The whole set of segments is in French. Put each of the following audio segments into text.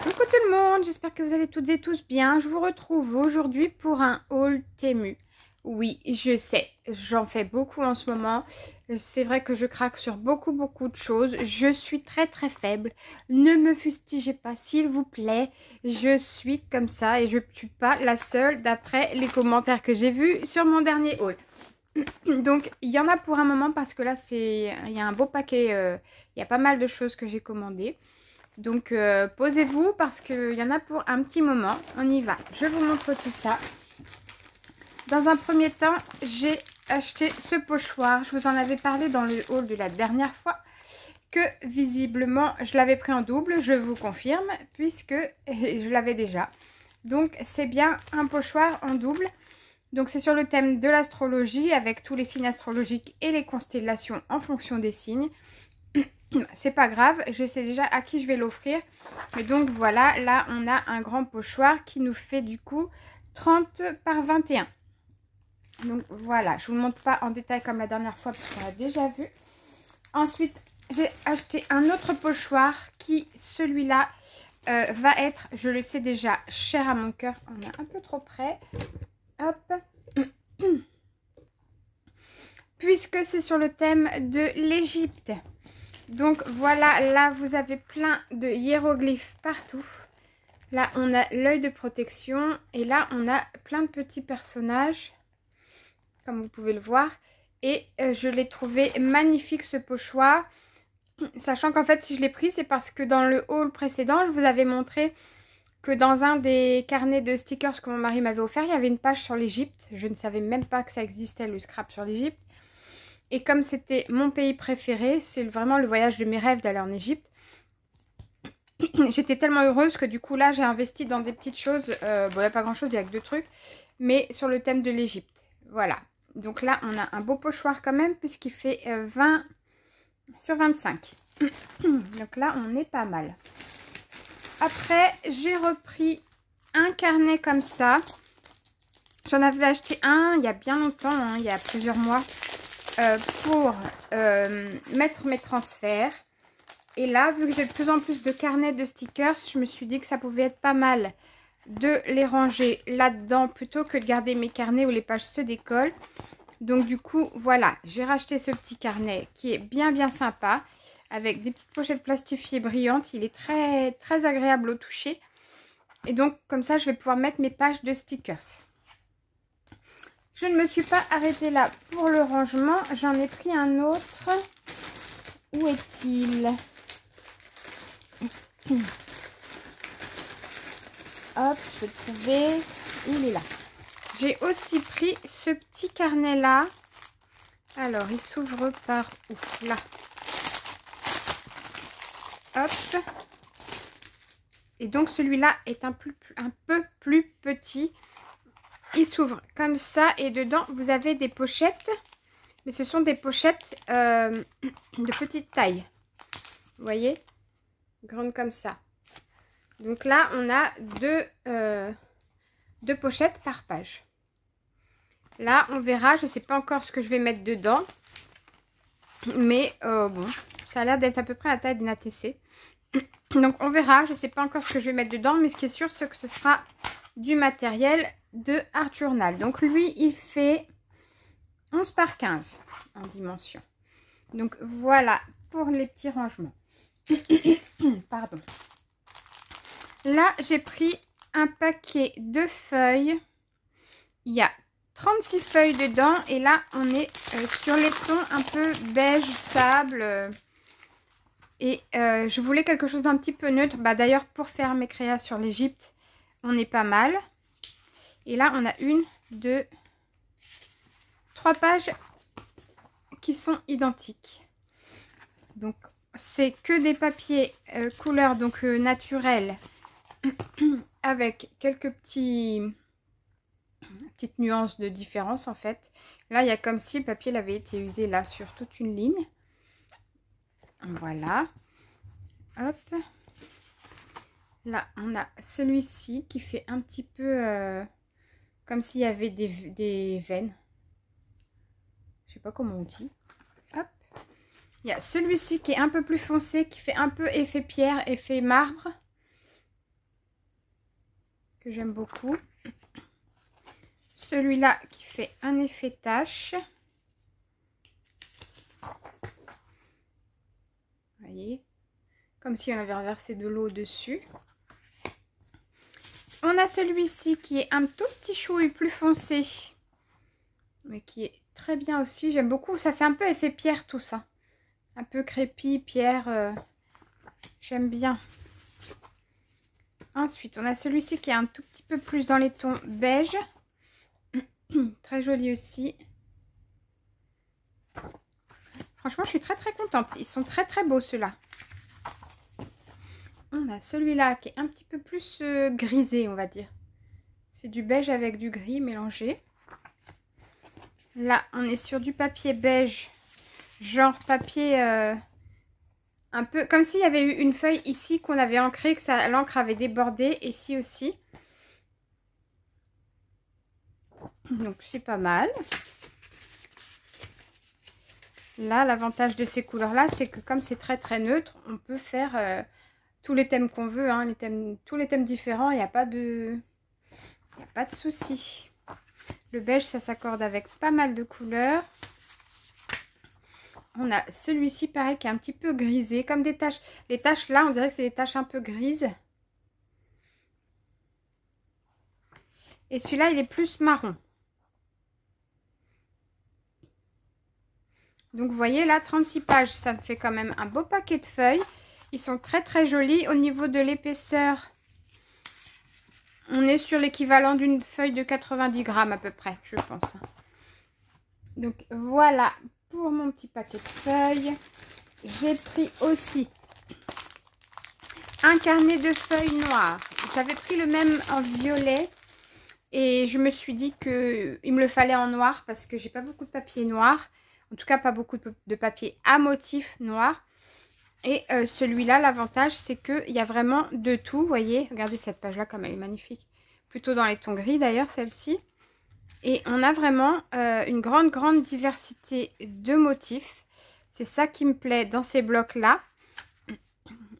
Coucou tout le monde, j'espère que vous allez toutes et tous bien. Je vous retrouve aujourd'hui pour un haul Temu. Oui, je sais, j'en fais beaucoup en ce moment. C'est vrai que je craque sur beaucoup de choses. Je suis très faible. Ne me fustigez pas s'il vous plaît. Je suis comme ça et je ne suis pas la seule d'après les commentaires que j'ai vus sur mon dernier haul. Donc il y en a pour un moment parce que là il y a un beau paquet, il y a pas mal de choses que j'ai commandées. Donc posez-vous parce qu'il y en a pour un petit moment. On y va. Je vous montre tout ça. Dans un premier temps, j'ai acheté ce pochoir. Je vous en avais parlé dans le haul de la dernière fois. Que visiblement, je l'avais pris en double. Je vous confirme puisque je l'avais déjà. Donc c'est bien un pochoir en double. Donc c'est sur le thème de l'astrologie avec tous les signes astrologiques et les constellations en fonction des signes. C'est pas grave, je sais déjà à qui je vais l'offrir. Et donc voilà, là on a un grand pochoir qui nous fait du coup 30 par 21. Donc voilà, je vous le montre pas en détail comme la dernière fois parce qu'on l'a déjà vu. Ensuite, j'ai acheté un autre pochoir qui, celui-là, va être, je le sais déjà, cher à mon cœur. On est un peu trop près. Hop. Puisque c'est sur le thème de l'Égypte. Donc voilà, là vous avez plein de hiéroglyphes partout. Là on a l'œil de protection et là on a plein de petits personnages, comme vous pouvez le voir. Et je l'ai trouvé magnifique ce pochoir, sachant qu'en fait si je l'ai pris c'est parce que dans le haul précédent je vous avais montré que dans un des carnets de stickers que mon mari m'avait offert, il y avait une page sur l'Égypte. Je ne savais même pas que ça existait, le scrap sur l'Égypte. Et comme c'était mon pays préféré, c'est vraiment le voyage de mes rêves d'aller en Égypte. J'étais tellement heureuse que du coup là j'ai investi dans des petites choses. Bon, il n'y a pas grand chose, il n'y a que 2 trucs. Mais sur le thème de l'Égypte. Voilà. Donc là on a un beau pochoir quand même puisqu'il fait 20 sur 25. Donc là on est pas mal. Après j'ai repris un carnet comme ça. J'en avais acheté un il y a bien longtemps, hein, il y a plusieurs mois. Pour mettre mes transferts. Et là, vu que j'ai de plus en plus de carnets de stickers, je me suis dit que ça pouvait être pas mal de les ranger là-dedans plutôt que de garder mes carnets où les pages se décollent. Donc du coup, voilà, j'ai racheté ce petit carnet qui est bien sympa avec des petites pochettes plastifiées brillantes. Il est très agréable au toucher. Et donc, comme ça, je vais pouvoir mettre mes pages de stickers. Je ne me suis pas arrêtée là pour le rangement. J'en ai pris un autre. Où est-il? Hop, je vais le trouver. Il est là. J'ai aussi pris ce petit carnet-là. Alors, il s'ouvre par où? Là. Hop. Et donc, celui-là est un peu plus petit. Il s'ouvre comme ça. Et dedans, vous avez des pochettes. Mais ce sont des pochettes de petite taille. Vous voyez? Grandes comme ça. Donc là, on a deux pochettes par page. Là, on verra. Je ne sais pas encore ce que je vais mettre dedans. Mais bon, ça a l'air d'être à peu près la taille d'une ATC. Donc on verra. Je ne sais pas encore ce que je vais mettre dedans. Mais ce qui est sûr, c'est que ce sera du matériel de Art Journal. Donc lui, il fait 11 par 15 en dimension. Donc voilà pour les petits rangements. Pardon. Là, j'ai pris un paquet de feuilles. Il y a 36 feuilles dedans. Et là, on est sur les tons un peu beige, sable. Et je voulais quelque chose d'un petit peu neutre. Bah, d'ailleurs, pour faire mes créas sur l'Égypte, on est pas mal. Et là, on a 1, 2, 3 pages qui sont identiques. Donc, c'est que des papiers couleur donc naturelle avec quelques petites nuances de différence en fait. Là, il y a comme si le papier avait été usé là sur toute une ligne. Voilà. Hop. Là, on a celui-ci qui fait un petit peu comme s'il y avait des veines. Je sais pas comment on dit. Hop. Il y a celui-ci qui est un peu plus foncé, qui fait un peu effet pierre, effet marbre. que j'aime beaucoup. Celui-là qui fait un effet tache. Vous voyez, comme si on avait renversé de l'eau dessus. On a celui-ci qui est un tout petit chouille plus foncé, mais qui est très bien aussi. J'aime beaucoup. Ça fait un peu effet pierre tout ça. Un peu crépi, pierre. J'aime bien. Ensuite, on a celui-ci qui est un tout petit peu plus dans les tons beige. Très joli aussi. Franchement, je suis très très contente. Ils sont très très beaux ceux-là. On a celui-là qui est un petit peu plus grisé, on va dire. C'est du beige avec du gris mélangé. Là, on est sur du papier beige. Genre papier un peu... Comme s'il y avait eu une feuille ici qu'on avait ancrée, que l'encre avait débordé. Et ici aussi. Donc, c'est pas mal. Là, l'avantage de ces couleurs-là, c'est que comme c'est très très neutre, on peut faire... tous les thèmes qu'on veut, hein, tous les thèmes différents, il n'y a pas de souci. Le beige, ça s'accorde avec pas mal de couleurs. On a celui-ci, pareil, qui est un petit peu grisé, comme des taches. Les taches, là, on dirait que c'est des taches un peu grises. Et celui-là, il est plus marron. Donc, vous voyez, là, 36 pages, ça me fait quand même un beau paquet de feuilles. Ils sont très très jolis. Au niveau de l'épaisseur, on est sur l'équivalent d'une feuille de 90 grammes à peu près, je pense. Donc voilà pour mon petit paquet de feuilles. J'ai pris aussi un carnet de feuilles noires. J'avais pris le même en violet et je me suis dit qu'il me le fallait en noir parce que j'ai pas beaucoup de papier noir. En tout cas, pas beaucoup de papier à motif noir. Et celui-là, l'avantage, c'est qu'il y a vraiment de tout. Vous voyez, regardez cette page-là comme elle est magnifique. Plutôt dans les tons gris d'ailleurs, celle-ci. Et on a vraiment une grande diversité de motifs. C'est ça qui me plaît dans ces blocs-là.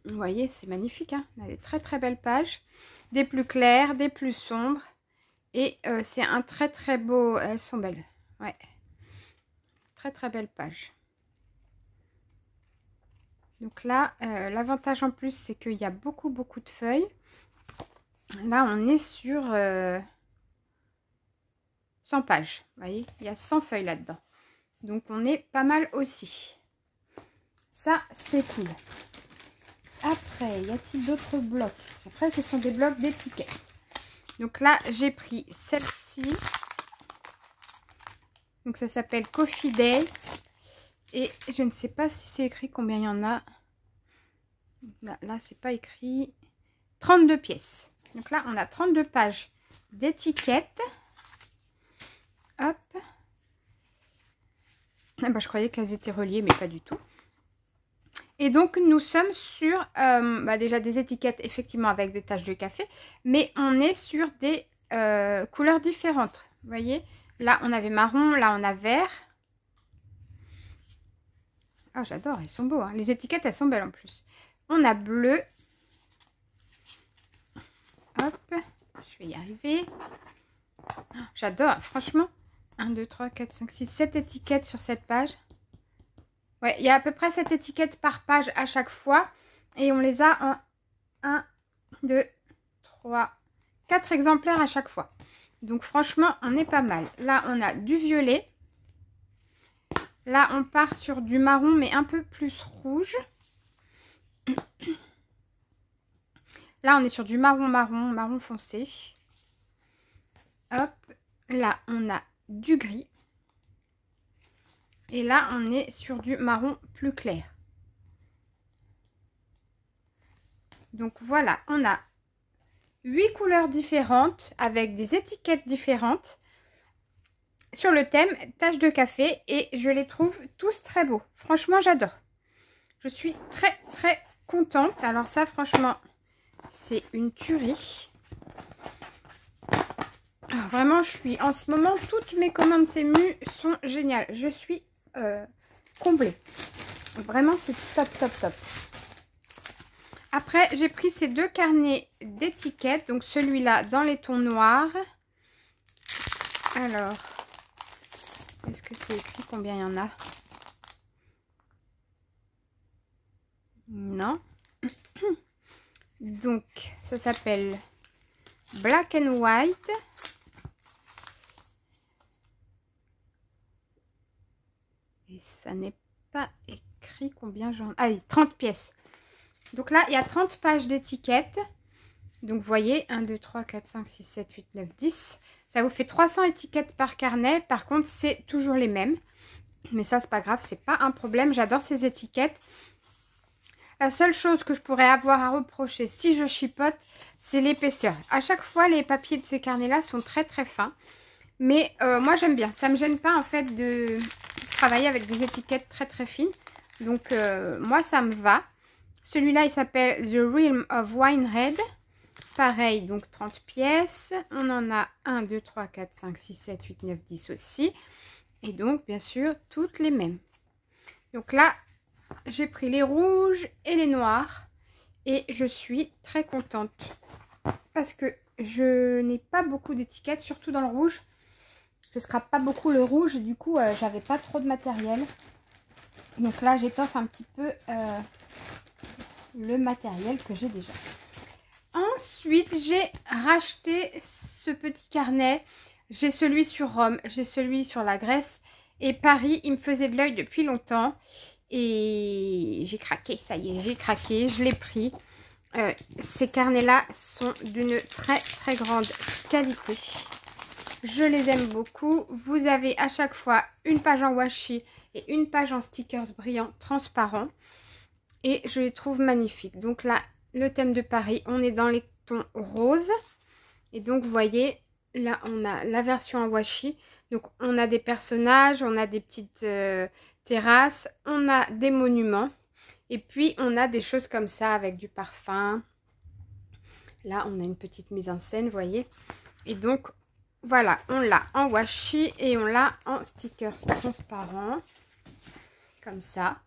Vous voyez, c'est magnifique. Hein, on a des très très belles pages. Des plus claires, des plus sombres. Et c'est un très très beau... Elles sont belles. Ouais. Très très belle page. Donc là, l'avantage en plus, c'est qu'il y a beaucoup de feuilles. Là, on est sur 100 pages. Vous voyez, il y a 100 feuilles là-dedans. Donc, on est pas mal aussi. Ça, c'est cool. Après, y a-t-il d'autres blocs? Après, ce sont des blocs d'étiquettes. Donc là, j'ai pris celle-ci. Donc, ça s'appelle Coffee Day. Et je ne sais pas si c'est écrit combien il y en a. Là c'est pas écrit. 32 pièces. Donc là, on a 32 pages d'étiquettes. Hop. Ah bah, je croyais qu'elles étaient reliées, mais pas du tout. Et donc, nous sommes sur déjà des étiquettes, effectivement, avec des taches de café. Mais on est sur des couleurs différentes. Vous voyez, là, on avait marron, là, on a vert. Ah, j'adore, ils sont beaux. Hein. Les étiquettes, elles sont belles en plus. On a bleu. Hop, je vais y arriver. J'adore, franchement. 1, 2, 3, 4, 5, 6, 7 étiquettes sur cette page. Ouais, il y a à peu près 7 étiquettes par page à chaque fois. Et on les a en 1, 2, 3, 4 exemplaires à chaque fois. Donc franchement, on est pas mal. Là, on a du violet. Là, on part sur du marron, mais un peu plus rouge. Là, on est sur du marron foncé. Hop, là, on a du gris. Et là, on est sur du marron plus clair. Donc voilà, on a 8 couleurs différentes avec des étiquettes différentes sur le thème tache de café et je les trouve tous très beaux. Franchement, j'adore. Je suis très contente. Alors ça, franchement, c'est une tuerie. Alors, vraiment, je suis en ce moment, toutes mes commandes Temu sont géniales. Je suis comblée. Vraiment, c'est top. Après, j'ai pris ces 2 carnets d'étiquettes. Donc, celui-là dans les tons noirs. Alors, est-ce que c'est écrit combien il y en a? Non. Donc, ça s'appelle Black and White. Et ça n'est pas écrit combien j'en ai. Allez, 30 pièces. Donc là, il y a 30 pages d'étiquettes. Donc, vous voyez, 1, 2, 3, 4, 5, 6, 7, 8, 9, 10. Ça vous fait 300 étiquettes par carnet. Par contre, c'est toujours les mêmes. Mais ça, c'est pas grave, c'est pas un problème. J'adore ces étiquettes. La seule chose que je pourrais avoir à reprocher si je chipote, c'est l'épaisseur. À chaque fois, les papiers de ces carnets-là sont très très fins. Mais moi, j'aime bien. Ça ne me gêne pas en fait de travailler avec des étiquettes très très fines. Donc, moi, ça me va. Celui-là, il s'appelle The Realm of Winehead. Pareil, donc 30 pièces. On en a 1, 2, 3, 4, 5, 6, 7, 8, 9, 10 aussi. Et donc, bien sûr, toutes les mêmes. Donc là, j'ai pris les rouges et les noirs. Et je suis très contente. Parce que je n'ai pas beaucoup d'étiquettes, surtout dans le rouge. Je scrape pas beaucoup le rouge. Et du coup, j'avais pas trop de matériel. Donc là, j'étoffe un petit peu le matériel que j'ai déjà. Ensuite, j'ai racheté ce petit carnet. J'ai celui sur Rome, j'ai celui sur la Grèce. Et Paris, il me faisait de l'œil depuis longtemps. Et j'ai craqué, ça y est, j'ai craqué, je l'ai pris. Ces carnets-là sont d'une très très grande qualité. Je les aime beaucoup. Vous avez à chaque fois une page en washi et une page en stickers brillants transparents. Et je les trouve magnifiques. Donc là, le thème de Paris, on est dans les tons roses. Et donc, vous voyez, là, on a la version en washi. Donc, on a des personnages, on a des petites terrasses, on a des monuments. Et puis, on a des choses comme ça avec du parfum. Là, on a une petite mise en scène, vous voyez. Et donc, voilà, on l'a en washi et on l'a en stickers transparents. Comme ça.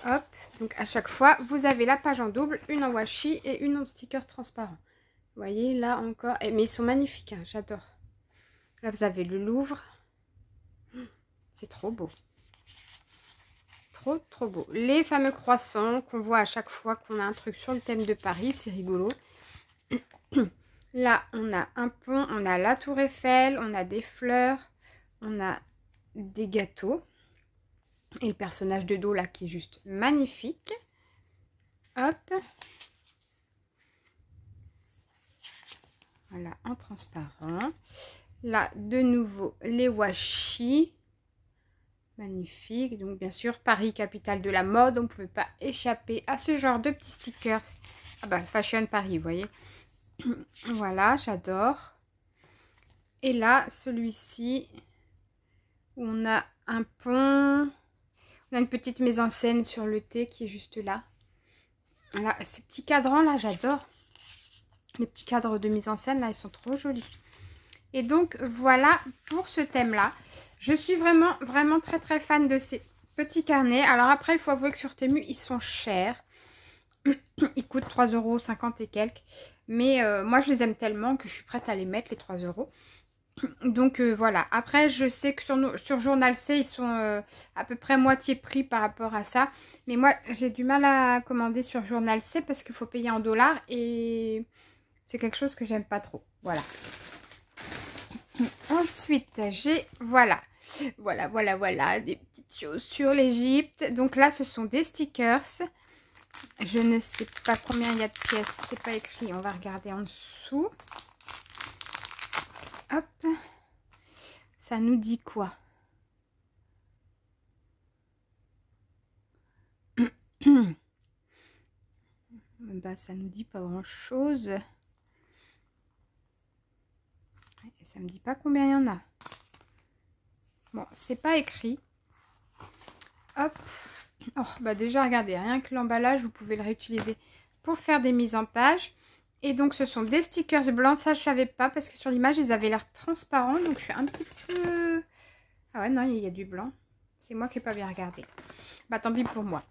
Hop, donc à chaque fois, vous avez la page en double, une en washi et une en stickers transparents. Vous voyez, là encore. Mais ils sont magnifiques, hein, j'adore. Là, vous avez le Louvre. C'est trop beau. Trop, trop beau. Les fameux croissants qu'on voit à chaque fois qu'on a un truc sur le thème de Paris. C'est rigolo. Là, on a un pont, on a la Tour Eiffel, on a des fleurs, on a des gâteaux. Et le personnage de dos là qui est juste magnifique. Hop. Voilà, en transparent. Là, de nouveau, les washi. Magnifique. Donc, bien sûr, Paris, capitale de la mode. On ne pouvait pas échapper à ce genre de petits stickers. Ah bah, Fashion Paris, vous voyez. Voilà, j'adore. Et là, celui-ci, on a un pont. On a une petite mise en scène sur le thé qui est juste là. Là, ces petits cadrans là, j'adore. Les petits cadres de mise en scène là, ils sont trop jolis. Et donc, voilà pour ce thème-là. Je suis vraiment, vraiment très, très fan de ces petits carnets. Alors après, il faut avouer que sur Temu, ils sont chers. Ils coûtent 3,50 € et quelques. Mais moi, je les aime tellement que je suis prête à les mettre, les 3 €. Donc voilà, après je sais que sur Journal C ils sont à peu près moitié prix par rapport à ça. Mais moi j'ai du mal à commander sur Journal C parce qu'il faut payer en dollars et c'est quelque chose que j'aime pas trop. Voilà. Ensuite j'ai, voilà, des petites choses sur l'Égypte. Donc là ce sont des stickers. Je ne sais pas combien il y a de pièces, c'est pas écrit, on va regarder en dessous. Hop, ça nous dit quoi? Bah, ça nous dit pas grand chose. Ça me dit pas combien il y en a. Bon, c'est pas écrit. Hop. Oh, bah déjà, regardez, rien que l'emballage, vous pouvez le réutiliser pour faire des mises en page. Et donc, ce sont des stickers blancs. Ça, je savais pas parce que sur l'image, ils avaient l'air transparents. Donc, je suis un petit peu... Ah ouais, non, il y a du blanc. C'est moi qui n'ai pas bien regardé. Bah, tant pis pour moi.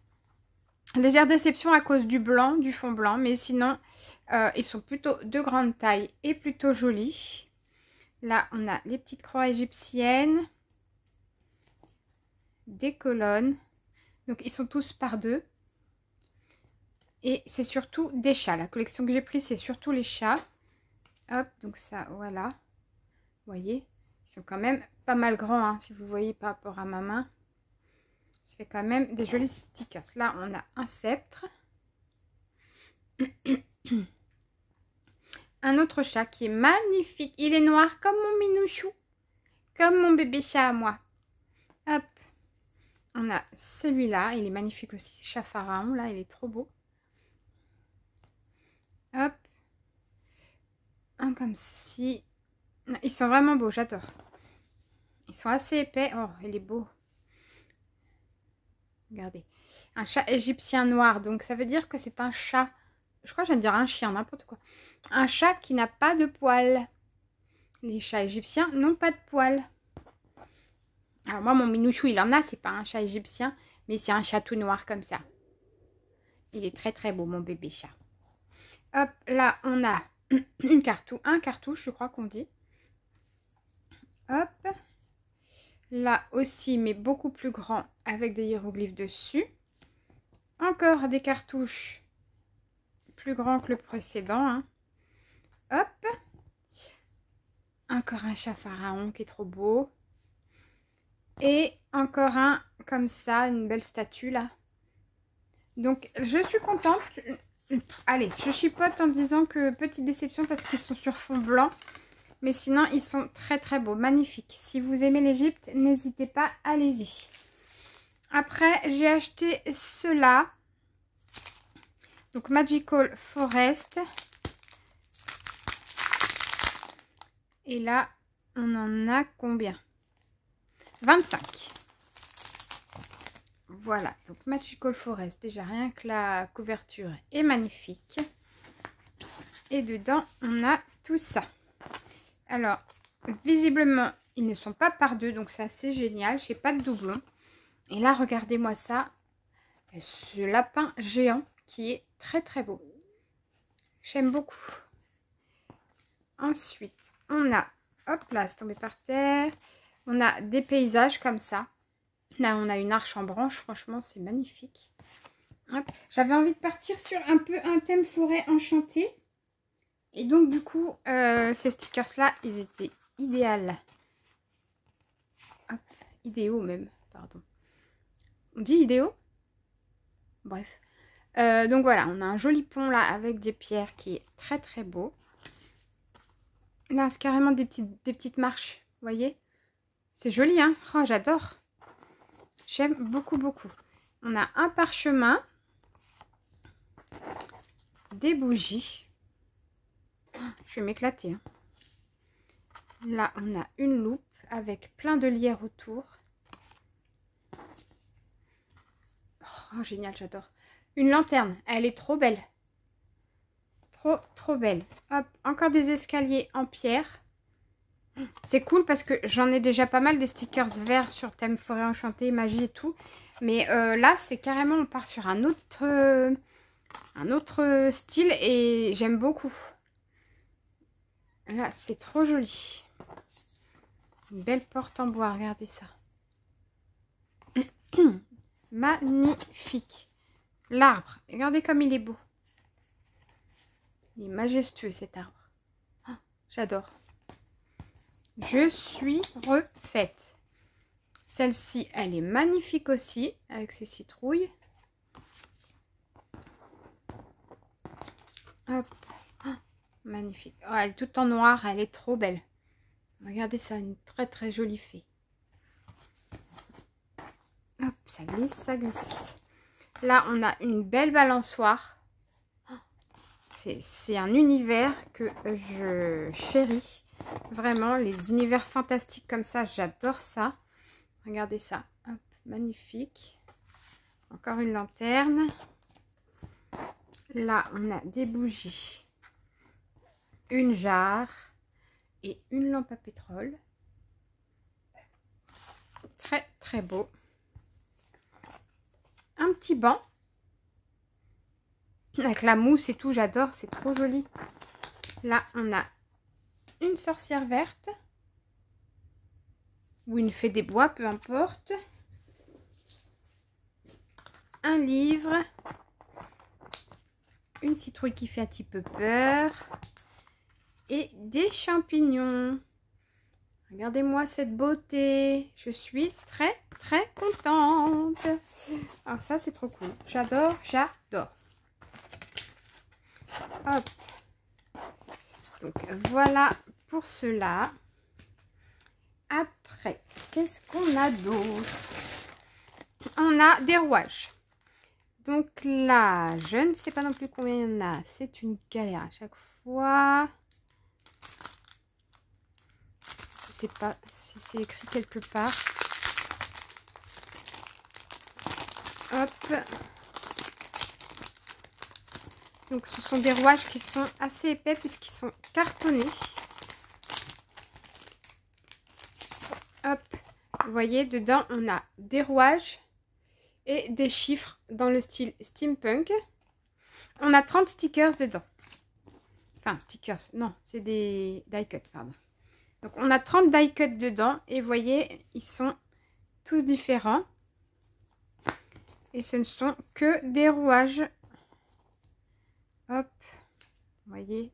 Légère déception à cause du blanc, du fond blanc. Mais sinon, ils sont plutôt de grande taille et plutôt jolis. Là, on a les petites croix égyptiennes. Des colonnes. Donc, ils sont tous par deux. Et c'est surtout des chats. La collection que j'ai prise, c'est surtout les chats. Hop, donc ça, voilà. Vous voyez, ils sont quand même pas mal grands, hein, si vous voyez par rapport à ma main. Ça fait quand même des jolis stickers. Là, on a un sceptre. Un autre chat qui est magnifique. Il est noir comme mon minouchou. Comme mon bébé chat à moi. Hop. On a celui-là. Il est magnifique aussi. Chat pharaon. Là, il est trop beau. Hop. Un comme ceci. Ils sont vraiment beaux. J'adore. Ils sont assez épais. Oh, il est beau. Regardez. Un chat égyptien noir. Donc, ça veut dire que c'est un chat. Je crois que je viens de dire un chien. N'importe quoi. Un chat qui n'a pas de poils. Les chats égyptiens n'ont pas de poils. Alors moi, mon minouchou, il en a. C'est pas un chat égyptien, mais c'est un chat tout noir comme ça. Il est très très beau, mon bébé chat. Hop, là, on a un cartouche, je crois qu'on dit. Hop. Là aussi, mais beaucoup plus grand, avec des hiéroglyphes dessus. Encore des cartouches plus grands que le précédent. Hein. Hop. Encore un chat pharaon qui est trop beau. Et encore un comme ça, une belle statue là. Donc, je suis contente. Allez, je chipote en disant que petite déception parce qu'ils sont sur fond blanc. Mais sinon, ils sont très très beaux, magnifiques. Si vous aimez l'Égypte, n'hésitez pas, allez-y. Après, j'ai acheté ceux-là. Donc, Magical Forest. Et là, on en a combien? 25. Voilà, donc Magical Forest. Déjà, rien que la couverture est magnifique. Et dedans, on a tout ça. Alors, visiblement, ils ne sont pas par deux, donc c'est assez génial. Je n'ai pas de doublon. Et là, regardez-moi ça. Ce lapin géant qui est très très beau. J'aime beaucoup. Ensuite, on a, hop là, c'est tombé par terre. On a des paysages comme ça. Là, on a une arche en branche. Franchement, c'est magnifique. J'avais envie de partir sur un peu un thème forêt enchantée. Et donc, du coup, ces stickers-là, ils étaient idéaux. Hop, idéaux même, pardon. On dit idéaux? Bref. Donc voilà, on a un joli pont là avec des pierres qui est très très beau. Là, c'est carrément des petites marches, vous voyez? C'est joli, hein? Oh, j'adore. J'aime beaucoup, beaucoup. On a un parchemin, des bougies. Oh, je vais m'éclater. Hein. Là, on a une loupe avec plein de lierre autour. Oh, génial, j'adore. Une lanterne, elle est trop belle. Trop, trop belle. Hop, encore des escaliers en pierre. C'est cool parce que j'en ai déjà pas mal des stickers verts sur thème forêt enchantée, magie et tout. Mais là, c'est carrément, on part sur un autre style et j'aime beaucoup. Là, c'est trop joli. Une belle porte en bois, regardez ça. Magnifique. L'arbre, regardez comme il est beau. Il est majestueux cet arbre. Oh, j'adore. Je suis refaite. Celle-ci, elle est magnifique aussi, avec ses citrouilles. Hop. Oh, magnifique. Oh, elle est toute en noir, elle est trop belle. Regardez ça, une très très jolie fée. Hop, ça glisse, ça glisse. Là, on a une belle balançoire. C'est un univers que je chéris. Vraiment, les univers fantastiques comme ça, j'adore ça. Regardez ça. Hop, magnifique. Encore une lanterne. Là, on a des bougies. Une jarre. Et une lampe à pétrole. Très, très beau. Un petit banc. Avec la mousse et tout, j'adore, c'est trop joli. Là, on a une sorcière verte. Ou une fée des bois, peu importe. Un livre. Une citrouille qui fait un petit peu peur. Et des champignons. Regardez-moi cette beauté. Je suis très, très contente. Alors ça, c'est trop cool. J'adore, j'adore. Hop. Donc, voilà pour cela. Après, qu'est-ce qu'on a d'autre? On a des rouages. Donc là, je ne sais pas non plus combien il y en a. C'est une galère à chaque fois. Je ne sais pas si c'est écrit quelque part. Hop. Donc ce sont des rouages qui sont assez épais puisqu'ils sont cartonnés. Hop. Vous voyez, dedans, on a des rouages et des chiffres dans le style steampunk. On a 30 stickers dedans. Enfin, stickers, non, c'est des die cuts, pardon. Donc, on a 30 die cuts dedans. Et vous voyez, ils sont tous différents. Et ce ne sont que des rouages. Hop, vous voyez.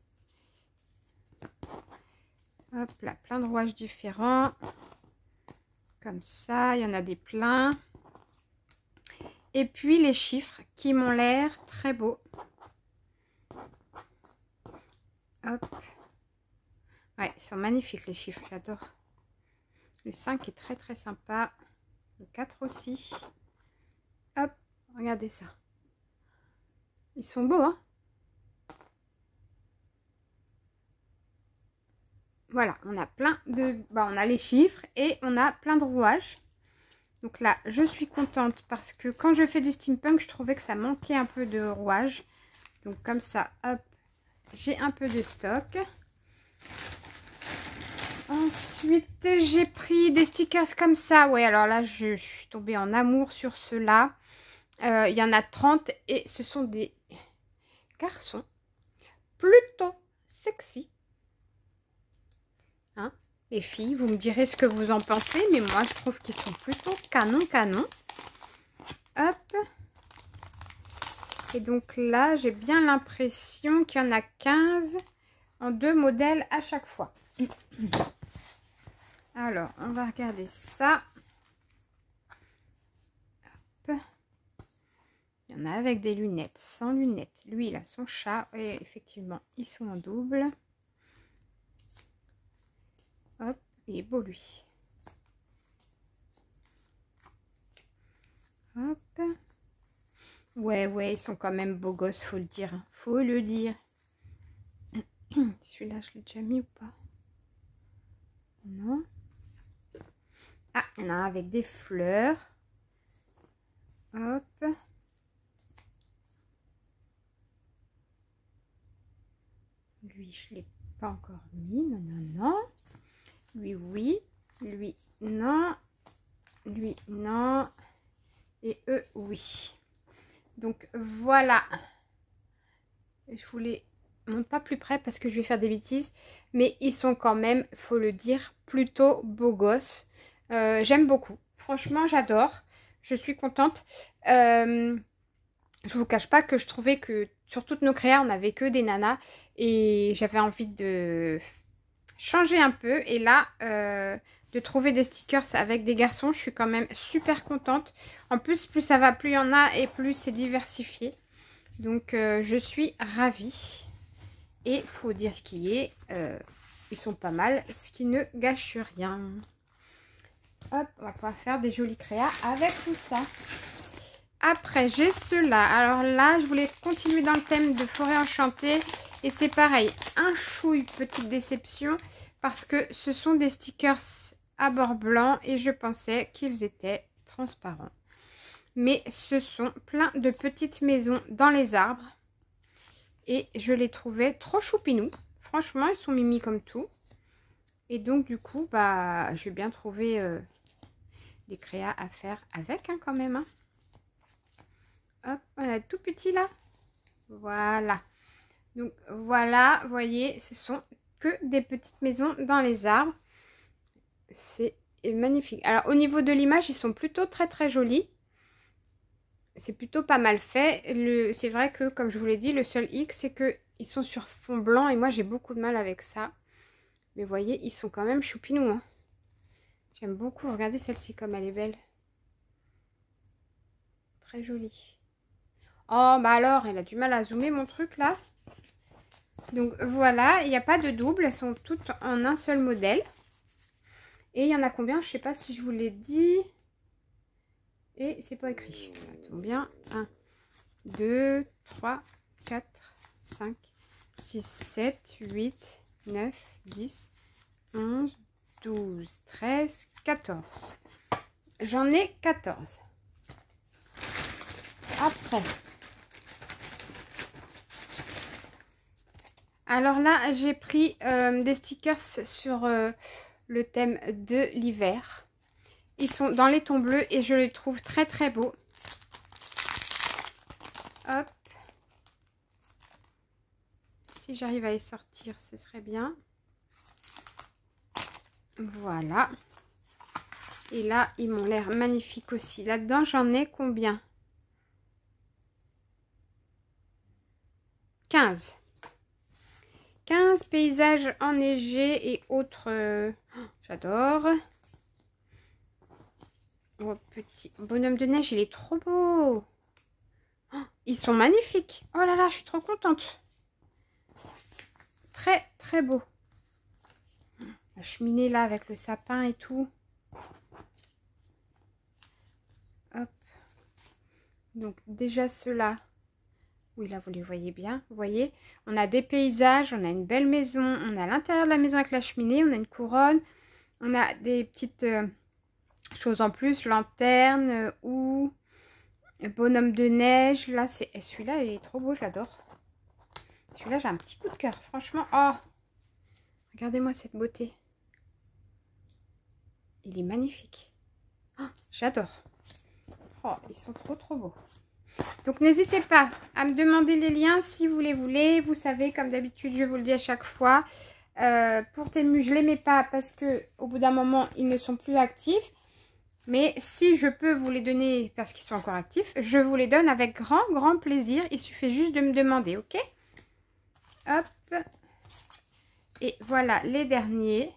Hop là, plein de rouages différents. Comme ça, il y en a des pleins. Et puis les chiffres qui m'ont l'air très beaux. Hop. Ouais, ils sont magnifiques les chiffres, j'adore. Le 5 est très très sympa. Le 4 aussi. Hop, regardez ça. Ils sont beaux, hein? Voilà, on a plein de... Bah, on a les chiffres et on a plein de rouages. Donc là, je suis contente parce que quand je fais du steampunk, je trouvais que ça manquait un peu de rouages. Donc comme ça, hop, j'ai un peu de stock. Ensuite, j'ai pris des stickers comme ça. Ouais, alors là, je suis tombée en amour sur ceux-là. Il y en a 30 et ce sont des garçons plutôt sexy. Hein, les filles, vous me direz ce que vous en pensez, mais moi je trouve qu'ils sont plutôt canon. Hop. Et donc là, j'ai bien l'impression qu'il y en a 15 en 2 modèles à chaque fois. Alors, on va regarder ça. Hop. Il y en a avec des lunettes, sans lunettes. Lui, il a son chat. Et effectivement, ils sont en double. Hop, il est beau lui. Hop. Ouais, ils sont quand même beaux gosses, faut le dire. Faut le dire. Celui-là, je l'ai déjà mis ou pas? Non. Ah, il y en a un avec des fleurs. Hop. Lui, je ne l'ai pas encore mis. Non. Lui, oui. Lui, non. Lui, non. Et eux, oui. Donc, voilà. Je vous les montre pas plus près parce que je vais faire des bêtises. Mais ils sont quand même, faut le dire, plutôt beaux gosses. J'aime beaucoup. Franchement, j'adore. Je suis contente. Je vous cache pas que je trouvais que sur toutes nos créas, on n'avait que des nanas. Et j'avais envie de changer un peu. Et là, de trouver des stickers avec des garçons, je suis quand même super contente. En plus, plus ça va, plus il y en a et plus c'est diversifié. Donc, je suis ravie. Et il faut dire ce qui est. Ils sont pas mal, ce qui ne gâche rien. Hop, on va pouvoir faire des jolis créas avec tout ça. Après, j'ai ceux-là. Alors là, je voulais continuer dans le thème de forêt enchantée. Et c'est pareil, un chouille, petite déception. Parce que ce sont des stickers à bord blanc. Et je pensais qu'ils étaient transparents. Mais ce sont plein de petites maisons dans les arbres. Et je les trouvais trop choupinous. Franchement, ils sont mimi comme tout. Et donc, du coup, bah, je vais bien trouver des créas à faire avec, hein, quand même. Hein. Hop, on a tout petit là. Voilà. Donc voilà, vous voyez, ce sont que des petites maisons dans les arbres. C'est magnifique. Alors au niveau de l'image, ils sont plutôt très jolis. C'est plutôt pas mal fait. C'est vrai que, comme je vous l'ai dit, le seul X, c'est qu'ils sont sur fond blanc. Et moi, j'ai beaucoup de mal avec ça. Mais vous voyez, ils sont quand même choupinous. Hein. J'aime beaucoup. Regardez celle-ci comme elle est belle. Très jolie. Oh, bah alors, elle a du mal à zoomer mon truc là. Donc voilà, il n'y a pas de double. Elles sont toutes en un seul modèle. Et il y en a combien? Je ne sais pas si je vous l'ai dit. Et c'est pas écrit. Attends bien. 1, 2, 3, 4, 5, 6, 7, 8, 9, 10, 11, 12, 13, 14. J'en ai 14. Après. Alors là, j'ai pris des stickers sur le thème de l'hiver. Ils sont dans les tons bleus et je les trouve très beaux. Hop. Si j'arrive à les sortir, ce serait bien. Voilà. Et là, ils m'ont l'air magnifiques aussi. Là-dedans, j'en ai combien? 15. 15 paysages enneigés et autres. J'adore. Oh, petit bonhomme de neige, il est trop beau. Oh, ils sont magnifiques. Oh là là, je suis trop contente. Très beau. La cheminée là avec le sapin et tout. Hop. Donc déjà ceux-là. Oui, là vous les voyez bien. Vous voyez, on a des paysages, on a une belle maison, on a l'intérieur de la maison avec la cheminée, on a une couronne, on a des petites choses en plus, lanterne ou bonhomme de neige. Là, c'est celui-là, il est trop beau, je l'adore. Celui-là, j'ai un petit coup de cœur, franchement. Oh, regardez-moi cette beauté. Il est magnifique. Oh, j'adore. Oh, ils sont trop beaux. Donc, n'hésitez pas à me demander les liens si vous les voulez. Vous savez, comme d'habitude, je vous le dis à chaque fois. Pour Temu, je ne les mets pas parce que au bout d'un moment, ils ne sont plus actifs. Mais si je peux vous les donner parce qu'ils sont encore actifs, je vous les donne avec grand plaisir. Il suffit juste de me demander, ok? Hop. Et voilà les derniers.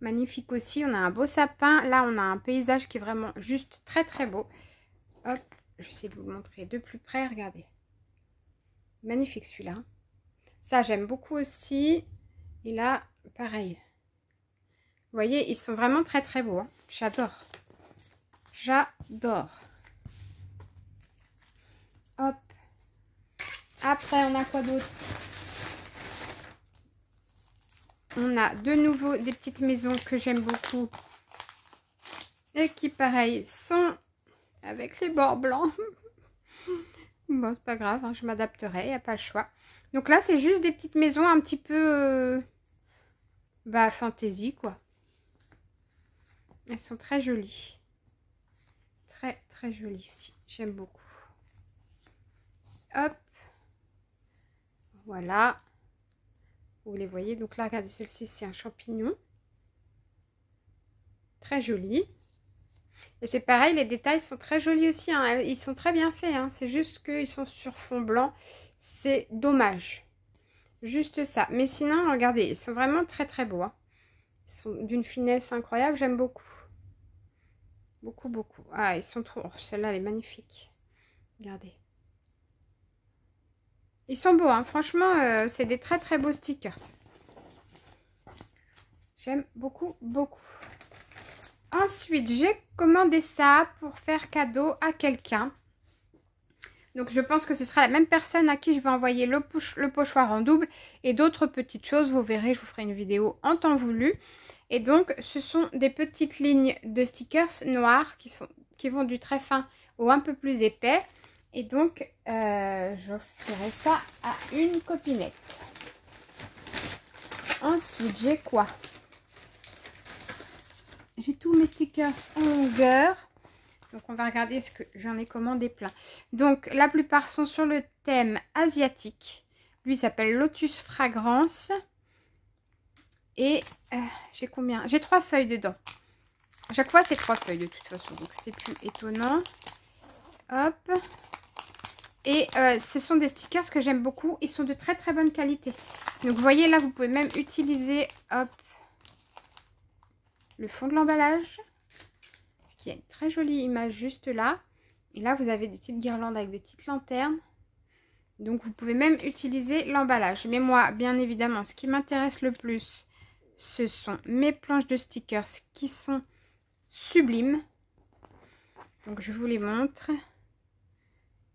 Magnifique aussi. On a un beau sapin. Là, on a un paysage qui est vraiment juste très beau. Hop. Je vais essayer de vous le montrer de plus près. Regardez. Magnifique celui-là. Ça, j'aime beaucoup aussi. Et là, pareil. Vous voyez, ils sont vraiment très beaux. Hein. J'adore. J'adore. Hop. Après, on a quoi d'autre? On a de nouveau des petites maisons que j'aime beaucoup. Et qui, pareil, sont avec les bords blancs. Bon, c'est pas grave, hein, je m'adapterai, il n'y a pas le choix. Donc là, c'est juste des petites maisons un petit peu... fantasy, quoi. Elles sont très jolies. Très jolies aussi. J'aime beaucoup. Hop. Voilà. Vous les voyez. Donc là, regardez, celle-ci, c'est un champignon. Très joli. Et c'est pareil, les détails sont très jolis aussi. Hein. Ils sont très bien faits. Hein. C'est juste qu'ils sont sur fond blanc. C'est dommage. Juste ça. Mais sinon, regardez, ils sont vraiment très beaux. Hein. Ils sont d'une finesse incroyable. J'aime beaucoup. Beaucoup. Ah, ils sont trop... Oh, celle-là, elle est magnifique. Regardez. Ils sont beaux, hein. Franchement, c'est des très beaux stickers. J'aime beaucoup. Ensuite, j'ai commandé ça pour faire cadeau à quelqu'un. Donc, je pense que ce sera la même personne à qui je vais envoyer le pochoir en double et d'autres petites choses. Vous verrez, je vous ferai une vidéo en temps voulu. Et donc, ce sont des petites lignes de stickers noirs qui vont du très fin au un peu plus épais. Et donc, j'offrirai ça à une copinette. Ensuite, j'ai quoi? J'ai tous mes stickers en longueur. Donc on va regarder ce que j'en ai commandé plein. Donc la plupart sont sur le thème asiatique. Lui s'appelle Lotus Fragrance. Et j'ai combien? J'ai 3 feuilles dedans. À chaque fois c'est 3 feuilles de toute façon. Donc c'est plus étonnant. Hop. Et ce sont des stickers que j'aime beaucoup. Ils sont de très très bonne qualité. Donc vous voyez là, vous pouvez même utiliser hop, le fond de l'emballage. Parce qu'il y a une très jolie image juste là. Et là vous avez des petites guirlandes avec des petites lanternes. Donc vous pouvez même utiliser l'emballage. Mais moi, bien évidemment, ce qui m'intéresse le plus, ce sont mes planches de stickers qui sont sublimes. Donc je vous les montre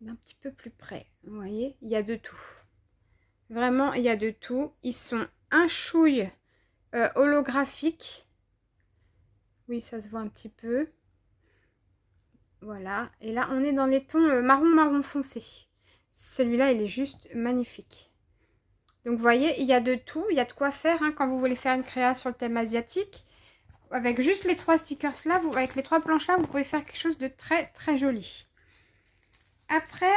d'un petit peu plus près. Vous voyez, il y a de tout. Vraiment, il y a de tout. Ils sont un chouille holographiques. Oui, ça se voit un petit peu. Voilà. Et là, on est dans les tons marron foncé. Celui-là, il est juste magnifique. Donc, vous voyez, il y a de tout. Il y a de quoi faire hein, quand vous voulez faire une créa sur le thème asiatique. Avec juste les 3 stickers là, avec les 3 planches là, vous pouvez faire quelque chose de très très joli. Après,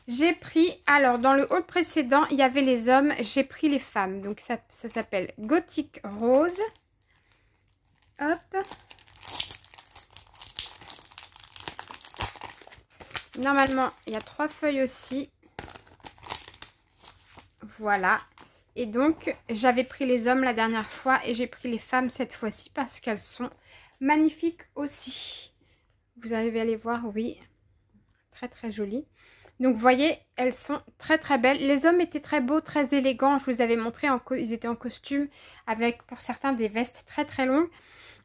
j'ai pris, alors dans le haul précédent, il y avait les hommes, j'ai pris les femmes. Donc ça s'appelle Gothic Rose. Hop. Normalement, il y a 3 feuilles aussi. Voilà. Et donc, j'avais pris les hommes la dernière fois et j'ai pris les femmes cette fois-ci parce qu'elles sont magnifiques aussi. Vous arrivez à les voir? Oui. Très très jolies. Donc vous voyez, elles sont très très belles. Les hommes étaient très beaux, très élégants. Je vous avais montré, ils étaient en costume avec pour certains des vestes très très longues.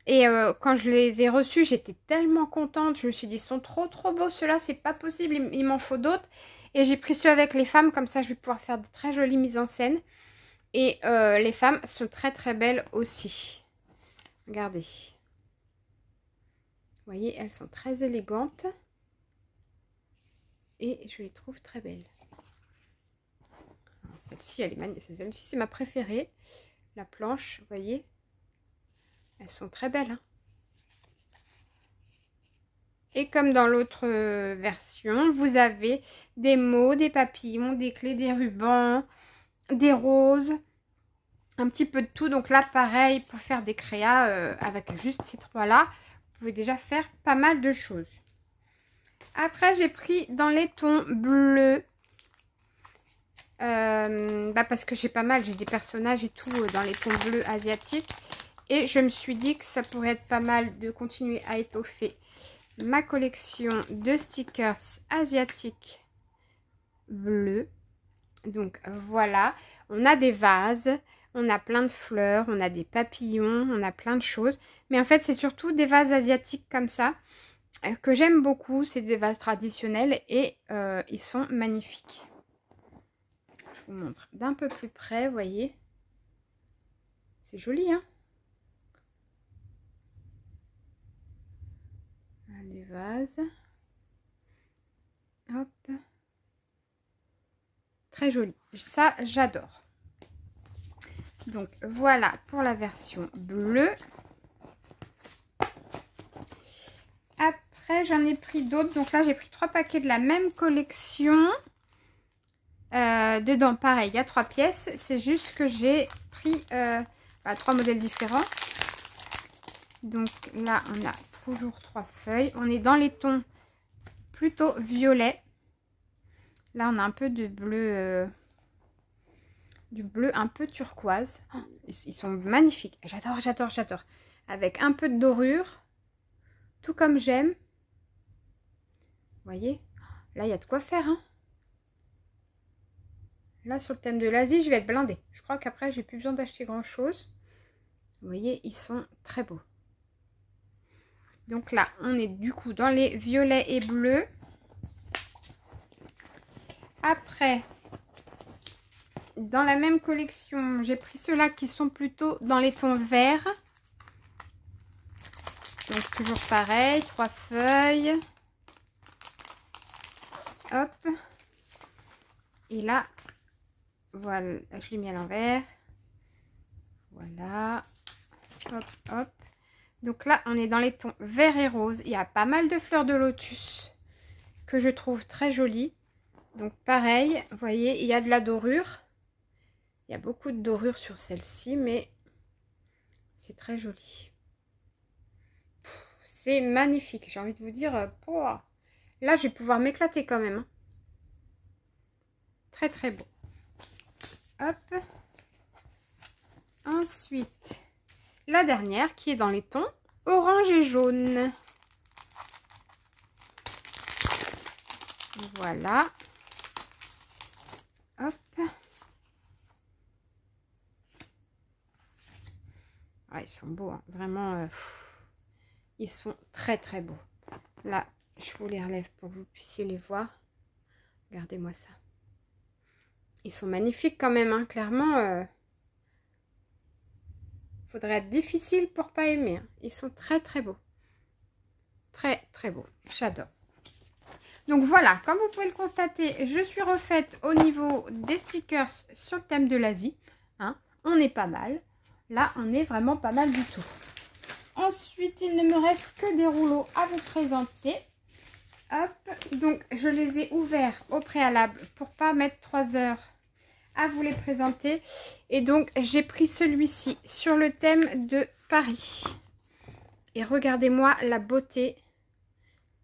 Et quand je les ai reçus, j'étais tellement contente. Je me suis dit, ils sont trop trop beaux ceux-là, c'est pas possible, il m'en faut d'autres. Et j'ai pris ceux avec les femmes, comme ça je vais pouvoir faire de très jolies mises en scène. Et les femmes sont très très belles aussi. Regardez. Vous voyez, elles sont très élégantes. Et je les trouve très belles. Celle-ci, elle est magnifique. Celle-ci, c'est ma préférée. La planche, vous voyez. Elles sont très belles. Hein. Et comme dans l'autre version, vous avez des mots, des papillons, des clés, des rubans, des roses. Un petit peu de tout. Donc là, pareil, pour faire des créas avec juste ces 3-là, vous pouvez déjà faire pas mal de choses. Après, j'ai pris dans les tons bleus. Parce que j'ai pas mal, j'ai des personnages et tout dans les tons bleus asiatiques. Et je me suis dit que ça pourrait être pas mal de continuer à étoffer ma collection de stickers asiatiques bleus. Donc voilà, on a des vases, on a plein de fleurs, on a des papillons, on a plein de choses. Mais en fait, c'est surtout des vases asiatiques comme ça. Que j'aime beaucoup, c'est des vases traditionnels et ils sont magnifiques. Je vous montre d'un peu plus près, vous voyez. C'est joli, hein? Des vases. Hop. Très joli. Ça, j'adore. Donc, voilà pour la version bleue. Après, j'en ai pris d'autres. Donc là, j'ai pris 3 paquets de la même collection. Dedans, pareil, il y a 3 pièces. C'est juste que j'ai pris 3 modèles différents. Donc là, on a toujours 3 feuilles. On est dans les tons plutôt violets. Là, on a un peu de bleu, du bleu un peu turquoise. Oh, ils sont magnifiques. J'adore, j'adore, j'adore. Avec un peu de dorure. Tout comme j'aime. Vous voyez? Là, il y a de quoi faire, hein. Là, sur le thème de l'Asie, je vais être blindée. Je crois qu'après, j'ai plus besoin d'acheter grand-chose. Vous voyez, ils sont très beaux. Donc là, on est du coup dans les violets et bleus. Après, dans la même collection, j'ai pris ceux-là qui sont plutôt dans les tons verts. Donc toujours pareil, 3 feuilles. Hop. Et là, voilà, je l'ai mis à l'envers. Voilà. Hop, hop. Donc là, on est dans les tons vert et rose. Il y a pas mal de fleurs de lotus que je trouve très jolies. Donc pareil, vous voyez, il y a de la dorure. Il y a beaucoup de dorure sur celle-ci, mais c'est très joli. C'est magnifique, j'ai envie de vous dire. Là, je vais pouvoir m'éclater quand même. Très très beau. Hop. Ensuite, la dernière qui est dans les tons orange et jaune. Voilà. Hop. Ah, ils sont beaux, hein. Vraiment. Ils sont très très beaux. Là, je vous les relève pour que vous puissiez les voir. Regardez-moi ça. Ils sont magnifiques quand même, hein. Clairement. Faudrait être difficile pour pas aimer, hein. Ils sont très très beaux. Très très beaux. J'adore. Donc voilà, comme vous pouvez le constater, je suis refaite au niveau des stickers sur le thème de l'Asie. Hein. On est pas mal. Là, on est vraiment pas mal du tout. Ensuite, il ne me reste que des rouleaux à vous présenter. Hop, donc je les ai ouverts au préalable pour pas mettre 3 heures à vous les présenter. Et donc, j'ai pris celui-ci sur le thème de Paris. Et regardez-moi la beauté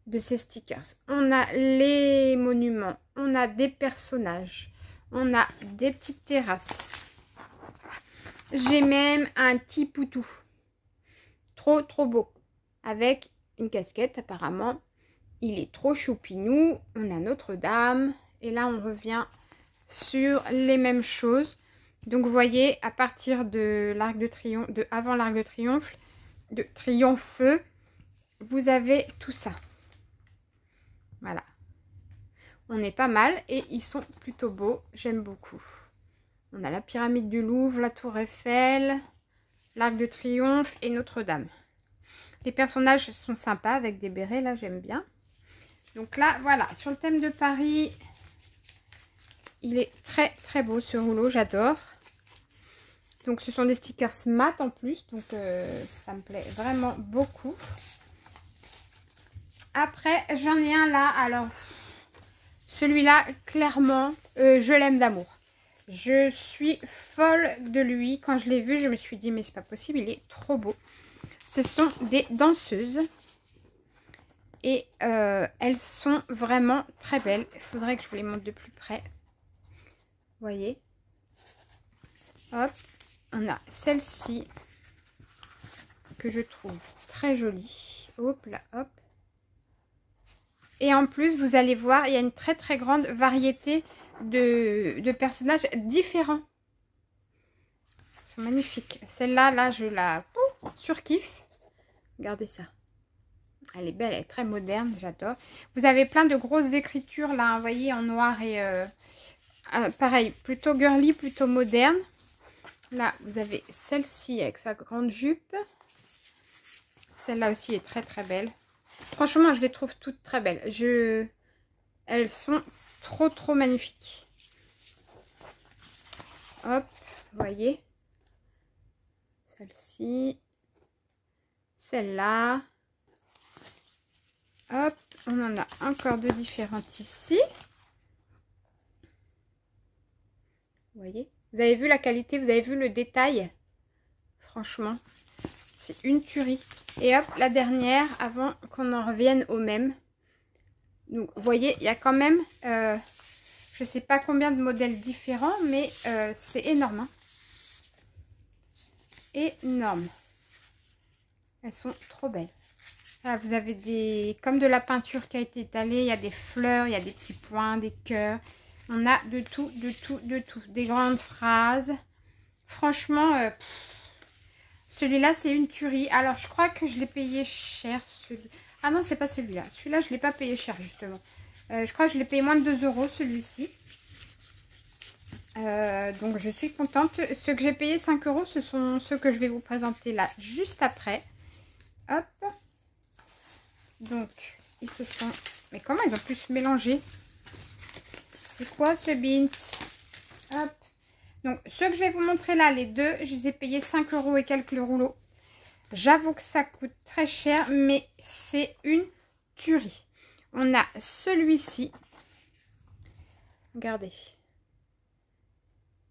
de ces stickers. On a les monuments, on a des personnages, on a des petites terrasses. J'ai même un petit poutou. Trop, trop beau. Avec une casquette apparemment. Il est trop choupinou. On a Notre-Dame. Et là, on revient sur les mêmes choses. Donc, vous voyez, à partir de l'Arc de Triomphe, avant l'Arc de Triomphe, vous avez tout ça. Voilà. On est pas mal et ils sont plutôt beaux. J'aime beaucoup. On a la pyramide du Louvre, la Tour Eiffel, l'Arc de Triomphe et Notre-Dame. Les personnages sont sympas avec des bérets, là j'aime bien. Donc là, voilà, sur le thème de Paris, il est très très beau ce rouleau, j'adore. Donc ce sont des stickers mat en plus, donc ça me plaît vraiment beaucoup. Après, j'en ai un là, alors celui-là, clairement, je l'aime d'amour. Je suis folle de lui. Quand je l'ai vu, je me suis dit, mais c'est pas possible, il est trop beau. Ce sont des danseuses. Et elles sont vraiment très belles. Il faudrait que je vous les montre de plus près. Vous voyez. Hop. On a celle-ci que je trouve très jolie. Hop là, hop. Et en plus, vous allez voir, il y a une très très grande variété de personnages différents. Ils sont magnifiques. Celle-là, là, je la surkiffe. Regardez ça. Elle est belle, elle est très moderne, j'adore. Vous avez plein de grosses écritures là, vous voyez, en noir et pareil, plutôt girly, plutôt moderne. Là, vous avez celle-ci avec sa grande jupe. Celle-là aussi est très très belle. Franchement, je les trouve toutes très belles. Elles sont trop trop magnifiques. Hop, vous voyez. Celle-ci. Celle-là. Hop, on en a encore deux différentes ici. Vous voyez? Vous avez vu la qualité, vous avez vu le détail? Franchement, c'est une tuerie. Et hop, la dernière, avant qu'on en revienne au même. Donc, vous voyez, il y a quand même, je ne sais pas combien de modèles différents, mais c'est énorme. Hein. Énorme. Elles sont trop belles. Là, vous avez comme de la peinture qui a été étalée. Il y a des fleurs, il y a des petits points, des cœurs. On a de tout, de tout, de tout. Des grandes phrases. Franchement, celui-là, c'est une tuerie. Alors, je crois que je l'ai payé cher. Ah non, c'est pas celui-là. Celui-là, je ne l'ai pas payé cher, justement. Je crois que je l'ai payé moins de 2 €, celui-ci. Donc, je suis contente. Ceux que j'ai payé 5 €, ce sont ceux que je vais vous présenter là, juste après. Hop. Donc, ils se sont... Mais comment ils ont pu se mélanger? C'est quoi ce beans? Hop. Donc, ceux que je vais vous montrer là, les deux, je les ai payés 5 € et quelques le rouleau. J'avoue que ça coûte très cher, mais c'est une tuerie. On a celui-ci. Regardez.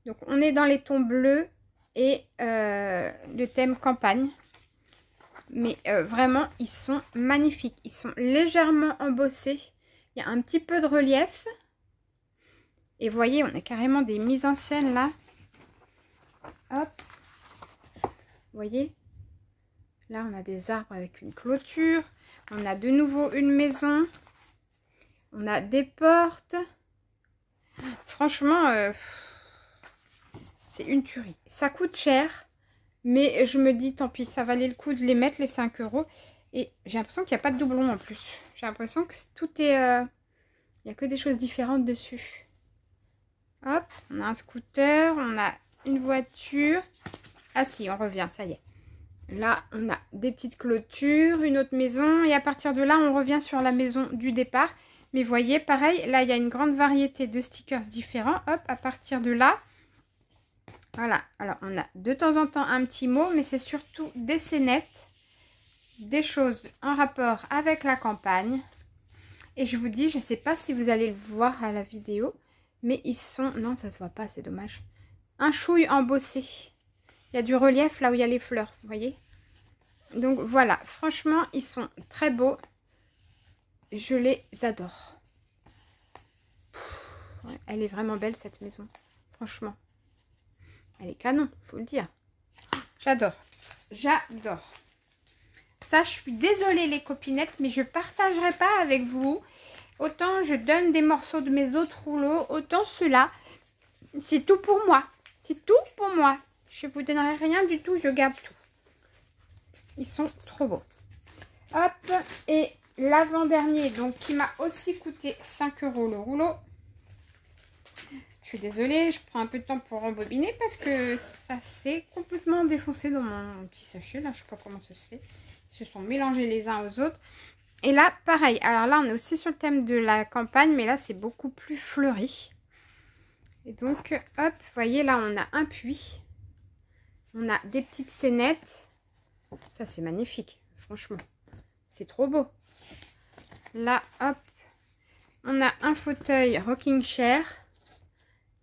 Donc, on est dans les tons bleus et le thème campagne. Mais vraiment, ils sont magnifiques. Ils sont légèrement embossés. Il y a un petit peu de relief. Et vous voyez, on a carrément des mises en scène là. Hop. Vous voyez? Là, on a des arbres avec une clôture. On a de nouveau une maison. On a des portes. Franchement, c'est une tuerie. Ça coûte cher. Mais je me dis, tant pis, ça valait le coup de les mettre, les 5 €. Et j'ai l'impression qu'il n'y a pas de doublon en plus. J'ai l'impression que tout est... il n'y a que des choses différentes dessus. Hop, on a un scooter, on a une voiture. Ah si, on revient, ça y est. Là, on a des petites clôtures, une autre maison. Et à partir de là, on revient sur la maison du départ. Mais vous voyez, pareil, là, il y a une grande variété de stickers différents. Hop, à partir de là... Voilà, alors on a de temps en temps un petit mot, mais c'est surtout des scénettes, des choses en rapport avec la campagne. Et je vous dis, je ne sais pas si vous allez le voir à la vidéo, mais ils sont... Non, ça se voit pas, c'est dommage. Un chouille embossé. Il y a du relief là où il y a les fleurs, vous voyez. Donc voilà, franchement, ils sont très beaux. Je les adore. Ouais, elle est vraiment belle cette maison, franchement. Elle est canon, faut le dire. J'adore. J'adore. Ça, je suis désolée les copinettes, mais je ne partagerai pas avec vous. Autant je donne des morceaux de mes autres rouleaux, autant ceux-là, c'est tout pour moi. C'est tout pour moi. Je ne vous donnerai rien du tout, je garde tout. Ils sont trop beaux. Hop, et l'avant-dernier, donc qui m'a aussi coûté 5 € le rouleau. Je suis désolée, je prends un peu de temps pour rembobiner parce que ça s'est complètement défoncé dans mon petit sachet. Là, je ne sais pas comment ça se fait. Ils se sont mélangés les uns aux autres. Et là, pareil. Alors là, on est aussi sur le thème de la campagne, mais là, c'est beaucoup plus fleuri. Et donc, hop, vous voyez, là, on a un puits. On a des petites scénettes. Ça, c'est magnifique, franchement. C'est trop beau. Là, hop, on a un fauteuil rocking chair.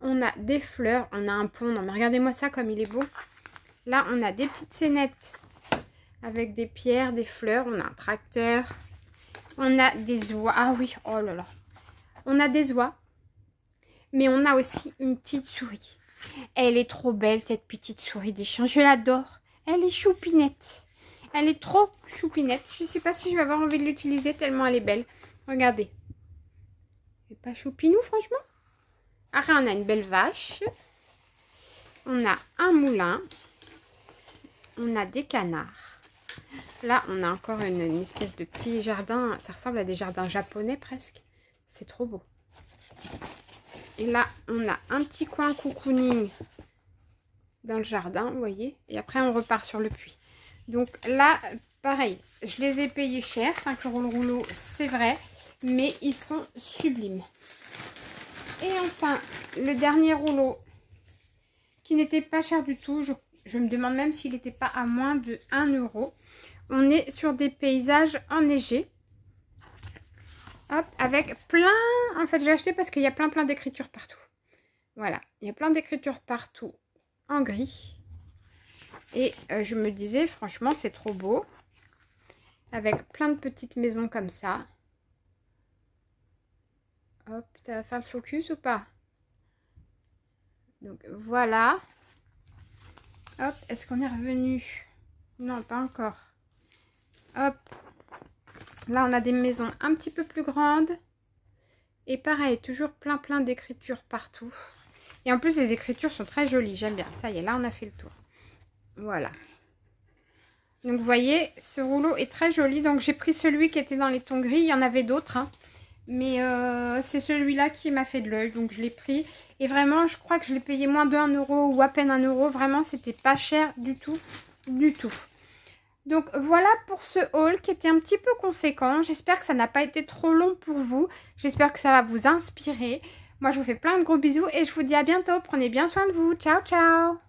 On a des fleurs, on a un pont. Non mais regardez-moi ça comme il est beau. Là, on a des petites scénettes avec des pierres, des fleurs. On a un tracteur. On a des oies. Ah oui, oh là là. On a des oies. Mais on a aussi une petite souris. Elle est trop belle, cette petite souris des champs. Je l'adore. Elle est choupinette. Elle est trop choupinette. Je ne sais pas si je vais avoir envie de l'utiliser tellement elle est belle. Regardez. Elle n'est pas choupinou, franchement. Après, on a une belle vache. On a un moulin. On a des canards. Là, on a encore une espèce de petit jardin. Ça ressemble à des jardins japonais presque. C'est trop beau. Et là, on a un petit coin cocooning dans le jardin, vous voyez. Et après, on repart sur le puits. Donc là, pareil, je les ai payés cher. 5 € le rouleau, c'est vrai. Mais ils sont sublimes. Et enfin, le dernier rouleau qui n'était pas cher du tout. Je me demande même s'il n'était pas à moins de 1 €. On est sur des paysages enneigés. Hop, avec plein... En fait, j'ai acheté parce qu'il y a plein d'écritures partout. Voilà, il y a plein d'écritures partout en gris. Et je me disais, franchement, c'est trop beau. Avec plein de petites maisons comme ça. Hop, ça va faire le focus ou pas? Donc voilà. Hop, est-ce qu'on est revenu? Non, pas encore. Hop. Là, on a des maisons un petit peu plus grandes. Et pareil, toujours plein d'écritures partout. Et en plus, les écritures sont très jolies. J'aime bien. Ça y est, là, on a fait le tour. Voilà. Donc, vous voyez, ce rouleau est très joli. Donc, j'ai pris celui qui était dans les tons gris. Il y en avait d'autres, hein. Mais c'est celui-là qui m'a fait de l'œil. Donc, je l'ai pris. Et vraiment, je crois que je l'ai payé moins de 1 € ou à peine 1 €. Vraiment, c'était pas cher du tout. Du tout. Donc voilà pour ce haul qui était un petit peu conséquent. J'espère que ça n'a pas été trop long pour vous. J'espère que ça va vous inspirer. Moi, je vous fais plein de gros bisous et je vous dis à bientôt. Prenez bien soin de vous. Ciao, ciao!